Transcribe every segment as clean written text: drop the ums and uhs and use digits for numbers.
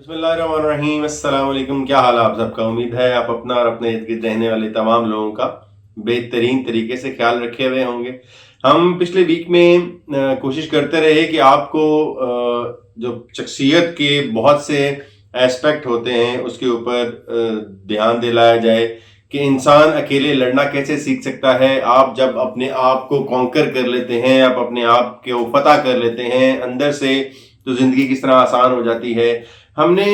بسم اللہ الرحمن الرحیم، السلام علیکم۔ کیا حال ہے آپ سب کا؟ امید ہے آپ اپنا اور اپنے ارد گرد رہنے والے تمام لوگوں کا بہترین طریقے سے خیال رکھے ہوئے ہوں گے۔ ہم پچھلے ویک میں کوشش کرتے رہے کہ آپ کو جو شخصیت کے بہت سے ایسپیکٹ ہوتے ہیں اس کے اوپر دھیان دلایا جائے کہ انسان اکیلے لڑنا کیسے سیکھ سکتا ہے۔ آپ جب اپنے آپ کو کانکر کر لیتے ہیں، آپ اپنے آپ کو فتح کر لیتے ہیں اندر سے، تو زندگی کس طرح آسان ہو جاتی ہے۔ ہم نے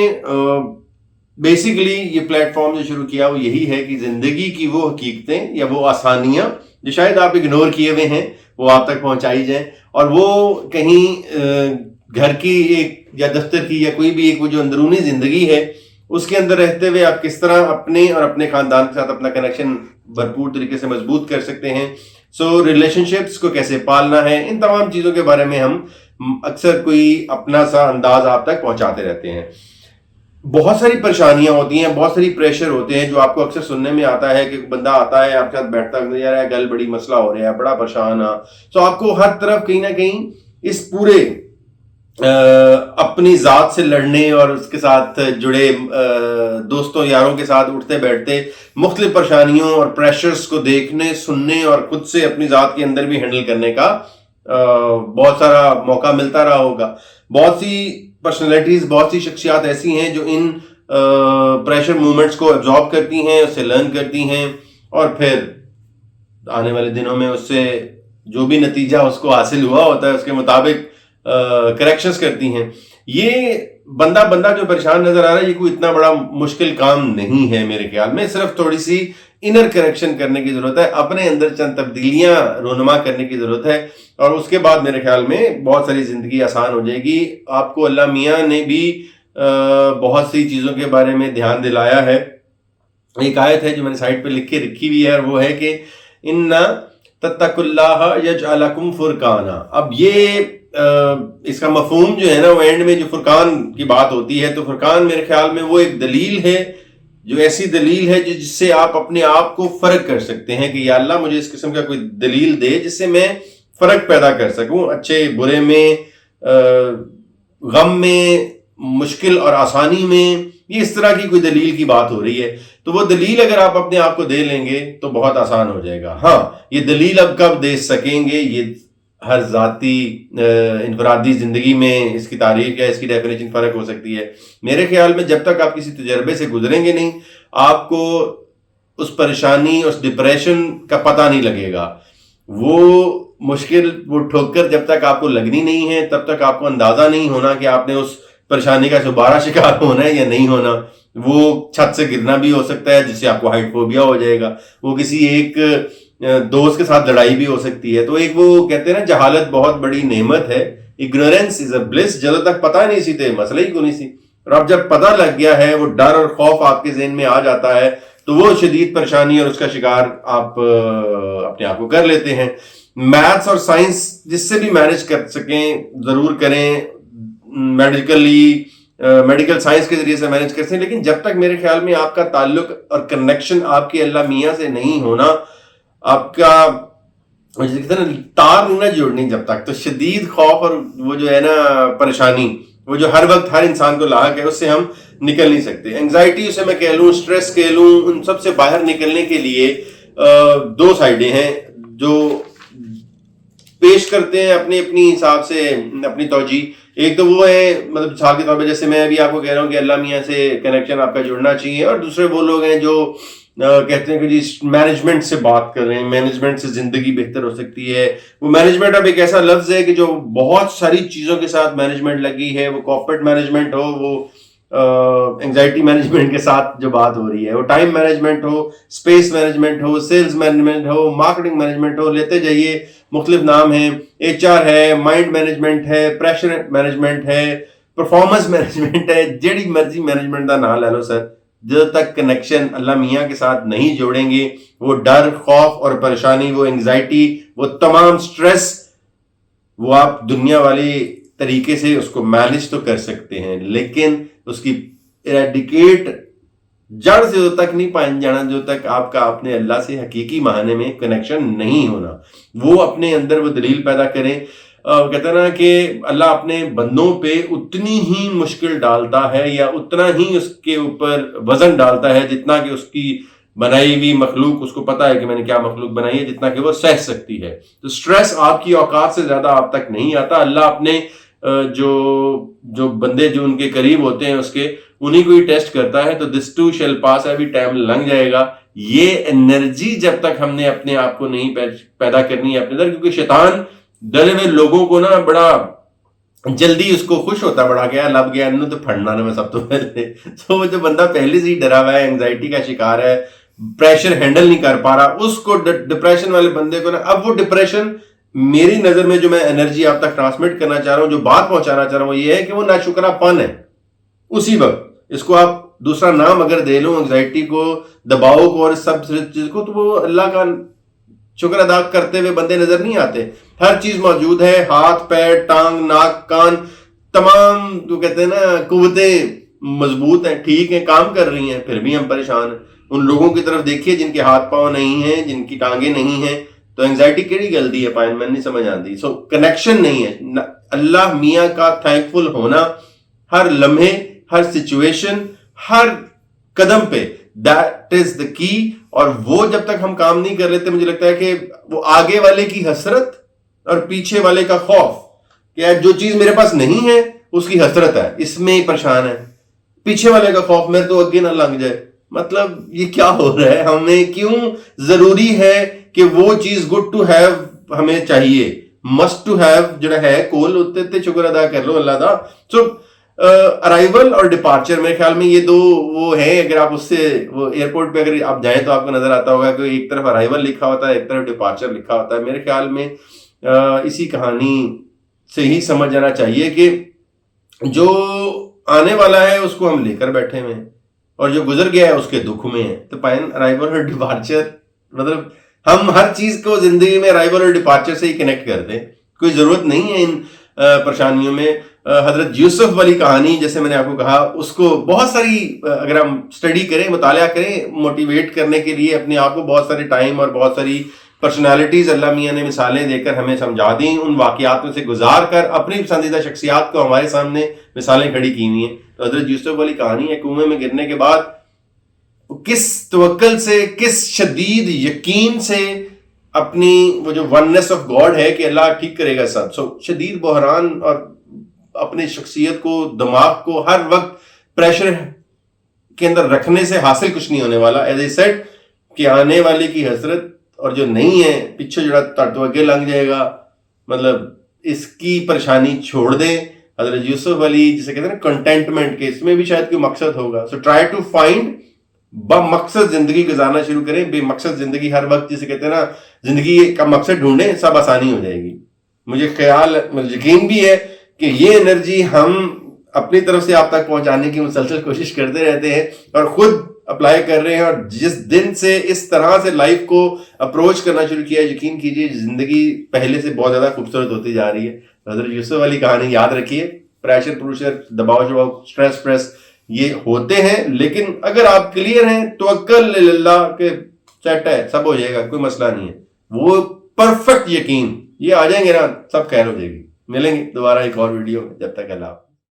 بیسیکلی یہ پلیٹ فارم جو شروع کیا وہ یہی ہے کہ زندگی کی وہ حقیقتیں یا وہ آسانیاں جو شاید آپ اگنور کیے ہوئے ہیں وہ آپ تک پہنچائی جائیں، اور وہ کہیں گھر کی ایک یا دفتر کی یا کوئی بھی ایک وہ جو اندرونی زندگی ہے اس کے اندر رہتے ہوئے آپ کس طرح اپنے اور اپنے خاندان کے ساتھ اپنا کنیکشن بھرپور طریقے سے مضبوط کر سکتے ہیں۔ ریلیشن شپس کو کیسے پالنا ہے، ان تمام چیزوں کے بارے میں ہم اکثر کوئی اپنا سا انداز آپ تک پہنچاتے رہتے ہیں۔ بہت ساری پریشانیاں ہوتی ہیں، بہت ساری پریشر ہوتے ہیں جو آپ کو اکثر سننے میں آتا ہے کہ بندہ آتا ہے آپ کے ساتھ بیٹھتا ہے، یار گل بڑی مسئلہ ہو رہا ہے، بڑا پریشان ہے۔ تو آپ کو ہر طرف کہیں نہ کہیں اس پورے اپنی ذات سے لڑنے اور اس کے ساتھ جڑے دوستوں یاروں کے ساتھ اٹھتے بیٹھتے مختلف پریشانیوں اور پریشرز کو دیکھنے، سننے اور خود سے اپنی ذات کے اندر بھی ہینڈل کرنے کا بہت سارا موقع ملتا رہا ہوگا۔ بہت سی پرسنالٹیز، بہت سی شخصیات ایسی ہیں جو ان پریشر مومنٹس کو ایبزارب کرتی ہیں، اس سے لرن کرتی ہیں، اور پھر آنے والے دنوں میں اس سے جو بھی نتیجہ اس کو حاصل ہوا ہوتا ہے اس کے مطابق کریکشنز کرتی ہیں۔ یہ بندہ جو پریشان نظر آ رہا ہے یہ کوئی اتنا بڑا مشکل کام نہیں ہے میرے خیال میں، صرف تھوڑی سی انر کریکشن کرنے کی ضرورت ہے، اپنے اندر چند تبدیلیاں رونما کرنے کی ضرورت ہے، اور اس کے بعد میرے خیال میں بہت ساری زندگی آسان ہو جائے گی۔ آپ کو اللہ میاں نے بھی بہت سی چیزوں کے بارے میں دھیان دلایا ہے۔ ایک آیت ہے جو میں نے سائٹ پہ لکھ کے رکھی ہوئی ہے، اور وہ ہے کہ اِنَّ تَتَّقُوا اللَّهَ يَجْعَلْ لَكُمْ فُرْقَانًا۔ اب یہ اس کا مفہوم جو ہے نا، وہ اینڈ میں جو فرقان کی بات ہوتی ہے، تو فرقان میرے خیال میں وہ ایک دلیل ہے، جو ایسی دلیل ہے جس سے آپ اپنے آپ کو فرق کر سکتے ہیں کہ یا اللہ مجھے اس قسم کا کوئی دلیل دے جس سے میں فرق پیدا کر سکوں، اچھے برے میں، غم میں، مشکل اور آسانی میں۔ یہ اس طرح کی کوئی دلیل کی بات ہو رہی ہے، تو وہ دلیل اگر آپ اپنے آپ کو دے لیں گے تو بہت آسان ہو جائے گا۔ ہاں، یہ دلیل اب کب دے سکیں گے، یہ ہر ذاتی انفرادی زندگی میں اس کی تعریف یا اس کی ڈیفینیشن فرق ہو سکتی ہے۔ میرے خیال میں جب تک آپ کسی تجربے سے گزریں گے نہیں، آپ کو اس پریشانی، اس ڈپریشن کا پتہ نہیں لگے گا۔ وہ مشکل، وہ ٹھوکر جب تک آپ کو لگنی نہیں ہے تب تک آپ کو اندازہ نہیں ہونا کہ آپ نے اس پریشانی کا دوبارہ شکار ہونا ہے یا نہیں ہونا۔ وہ چھت سے گرنا بھی ہو سکتا ہے جس سے آپ کو ہائٹ فوبیا ہو جائے گا، وہ کسی ایک دوست کے ساتھ لڑائی بھی ہو سکتی ہے۔ تو ایک وہ کہتے ہیں نا، جہالت بہت بڑی نعمت ہے، ignorance is a bliss۔ جب تک پتہ نہیں سی تھے مسئلہ ہی کو نہیں سی، اور اب جب پتہ لگ گیا ہے، وہ ڈر اور خوف آپ کے ذہن میں آ جاتا ہے تو وہ شدید پریشانی اور اس کا شکار آپ اپنے آپ کو کر لیتے ہیں۔ میتھس اور سائنس جس سے بھی مینج کر سکیں ضرور کریں، میڈیکل سائنس کے ذریعے سے مینج کر سکیں، لیکن جب تک میرے خیال میں آپ کا تعلق اور کنیکشن آپ کے اللہ میاں سے نہیں ہونا، آپ کا تار نہیں نہ جوڑنی جب تک، تو شدید خوف اور وہ جو ہے نا پریشانی، وہ جو ہر وقت ہر انسان کو لاحق ہے، اس سے ہم نکل نہیں سکتے۔ انگزائٹی اسے میں کہہ لوں، سٹریس کہہ لوں، ان سب سے باہر نکلنے کے لیے دو سائڈیں ہیں جو پیش کرتے ہیں اپنے حساب سے اپنی توجیہ۔ ایک تو وہ ہے، مطلب مثال کے طور پہ جیسے میں ابھی آپ کو کہہ رہا ہوں کہ اللہ میاں سے کنیکشن آپ کا جڑنا چاہیے، اور دوسرے وہ لوگ ہیں جو کہتے ہیں کہ جی مینجمنٹ سے بات کر رہے ہیں، مینجمنٹ سے زندگی بہتر ہو سکتی ہے۔ وہ مینجمنٹ اب ایک ایسا لفظ ہے کہ جو بہت ساری چیزوں کے ساتھ مینجمنٹ لگی ہے، وہ کارپوریٹ مینجمنٹ ہو، وہ انگزائٹی مینجمنٹ کے ساتھ جو بات ہو رہی ہے، وہ ٹائم مینجمنٹ ہو، اسپیس مینجمنٹ ہو، سیلز مینجمنٹ ہو، مارکیٹنگ مینجمنٹ ہو، لیتے جائیے، مختلف نام ہیں۔ ایچ آر ہے، مائنڈ مینجمنٹ ہے، پریشر مینجمنٹ ہے، پرفارمنس مینجمنٹ ہے، جیڑی مرضی مینجمنٹ کا نام لے لو سر، جب تک کنیکشن اللہ میاں کے ساتھ نہیں جوڑیں گے، وہ ڈر، خوف اور پریشانی، وہ انگزائٹی، وہ تمام سٹریس، وہ آپ دنیا والی طریقے سے اس کو مینج تو کر سکتے ہیں، لیکن اس کی ایریڈیکیٹ جڑ سے جو تک نہیں پائیں جانا جو تک آپ کا اپنے اللہ سے حقیقی معنی میں کنیکشن نہیں ہونا۔ وہ اپنے اندر وہ دلیل پیدا کریں۔ کہتے ہیں نا کہ اللہ اپنے بندوں پہ اتنی ہی مشکل ڈالتا ہے یا اتنا ہی اس کے اوپر وزن ڈالتا ہے جتنا کہ اس کی بنائی ہوئی مخلوق، اس کو پتا ہے کہ میں نے کیا مخلوق بنائی ہے، جتنا کہ وہ سہ سکتی ہے. تو سٹریس آپ کی اوقات سے زیادہ آپ تک نہیں آتا. اللہ اپنے جو بندے جو ان کے قریب ہوتے ہیں اس کے انہیں کو ہی ٹیسٹ کرتا ہے. تو دس ٹو شیل پاس، ابھی ٹائم لگ جائے گا. یہ انرجی جب تک ہم نے اپنے آپ کو نہیں پیدا کرنی ہے اپنے اندر، کیونکہ شیطان ڈرے ہوئے لوگوں کو نا بڑا جلدی اس کو خوش ہوتا بڑھا گیا لب گیا انہوں تو پھڑنا نا میں سب تو پہلے. تو جو بندہ پہلے سے ہی ڈرا ہوا ہے، اینگزائٹی کا شکار ہے، پریشر ہینڈل نہیں کر پا رہا، اس کو ڈپریشن والے بندے کو نا، اب وہ ڈپریشن میری نظر میں جو میں انرجی آپ تک ٹرانسمٹ کرنا چاہ رہا ہوں، جو بات پہنچانا چاہ رہا ہوں، وہ یہ ہے کہ وہ ناشکرا پن ہے. اسی وقت اس کو آپ دوسرا نام اگر دے لو، انگزائٹی کو، دباؤ کو اور سب چیز کو، تو وہ اللہ کا شکر ادا کرتے ہوئے بندے نظر نہیں آتے. ہر چیز موجود ہے، ہاتھ پیر ٹانگ ناک کان تمام جو کہتے ہیں نا قوتیں مضبوط ہیں، ٹھیک ہیں، کام کر رہی ہیں، پھر بھی ہم پریشان ہیں. ان لوگوں کی طرف دیکھیے جن کے ہاتھ پاؤں نہیں ہیں، جن کی ٹانگیں نہیں ہیں. تو اینگزائٹی کیڑی غلطی ہے پائن میں نہیں سمجھ آتی. سو کنیکشن نہیں ہے. اللہ میاں کا تھینکفل ہونا ہر لمحے، ہر سچویشن، ہر قدم پہ، دیٹ از دا کی. اور وہ جب تک ہم کام نہیں کر لیتے، مجھے لگتا ہے کہ وہ آگے والے کی حسرت اور پیچھے والے کا خوف، کہ جو چیز میرے پاس نہیں ہے اس کی حسرت ہے، اس میں ہی پریشان ہے، پیچھے والے کا خوف میرے تو اگے نہ لگ جائے. مطلب یہ کیا ہو رہا ہے؟ ہمیں کیوں ضروری ہے کہ وہ چیز گڈ ٹو ہیو ہمیں چاہیے، مسٹ ٹو ہیو جڑا ہے کول ہوتے تے شکر ادا کر لو اللہ دا. سو ارائیول اور ڈپارچر میرے خیال میں یہ دو وہ ہیں. اگر آپ اس سے وہ ایئرپورٹ پہ اگر آپ جائیں تو آپ کو نظر آتا ہوگا کہ ایک طرف ارائیول لکھا ہوتا ہے، ایک طرف ڈپارچر لکھا ہوتا ہے. میرے خیال میں اسی کہانی سے ہی سمجھ جانا چاہیے کہ جو آنے والا ہے اس کو ہم لے کر بیٹھے ہوئے ہیں، اور جو گزر گیا ہے اس کے دکھ میں ہے. تو پائن ارائیول اور ڈپارچر، مطلب ہم ہر چیز کو زندگی میں ارائیول اور ڈپارچر سے ہی کنیکٹ کرتے ہیں. کوئی ضرورت نہیں ہے ان پریشانیوں میں. حضرت یوسف والی کہانی جیسے میں نے آپ کو کہا، اس کو بہت ساری اگر ہم اسٹڈی کریں، مطالعہ کریں، موٹیویٹ کرنے کے لیے اپنے آپ کو بہت سارے ٹائم اور بہت ساری پرسنالٹیز اللہ میاں نے مثالیں دے کر ہمیں سمجھا دیں. ان واقعات میں سے گزار کر اپنی پسندیدہ شخصیات کو ہمارے سامنے مثالیں کھڑی کی ہوئی ہیں. تو حضرت یوسف والی کہانی ہے، کنویں میں گرنے کے بعد کس توکل سے، کس شدید یقین سے اپنی وہ جو وننس آف گاڈ ہے کہ اللہ ٹھیک کرے گا سب. سو شدید بحران اور اپنی شخصیت کو، دماغ کو ہر وقت پریشر کے اندر رکھنے سے حاصل کچھ نہیں ہونے والا. ایز اے سیٹ کہ آنے والے کی حسرت اور جو نہیں ہے پیچھے جڑا تو اگے لنگ جائے گا. مطلب اس کی پریشانی چھوڑ دیں. حضرت یوسف علی جسے کہتے ہیں نا کنٹینٹمنٹ کے، اس میں بھی شاید کوئی مقصد ہوگا. سو ٹرائی ٹو فائنڈ بمقصد زندگی گزارنا شروع کریں. بے مقصد زندگی ہر وقت جسے کہتے ہیں نا زندگی کا مقصد ڈھونڈیں، سب آسانی ہو جائے گی. مجھے یقین بھی ہے کہ یہ انرجی ہم اپنی طرف سے آپ تک پہنچانے کی مسلسل کوشش کرتے رہتے ہیں اور خود اپلائی کر رہے ہیں. اور جس دن سے اس طرح سے لائف کو اپروچ کرنا شروع کیا، یقین کیجئے زندگی پہلے سے بہت زیادہ خوبصورت ہوتی جا رہی ہے. حضرت یوسف والی کہانی یاد رکھیے. پریشر دباؤ شباؤ اسٹریس یہ ہوتے ہیں، لیکن اگر آپ کلیئر ہیں توکل اللہ کے سیٹ ہے، سب ہو جائے گا، کوئی مسئلہ نہیں ہے. وہ پرفیکٹ یقین یہ آ جائیں گے نا، سب خیر ہو جائے گی. ملیں گے دوبارہ ایک اور ویڈیو میں. جب تک اللہ.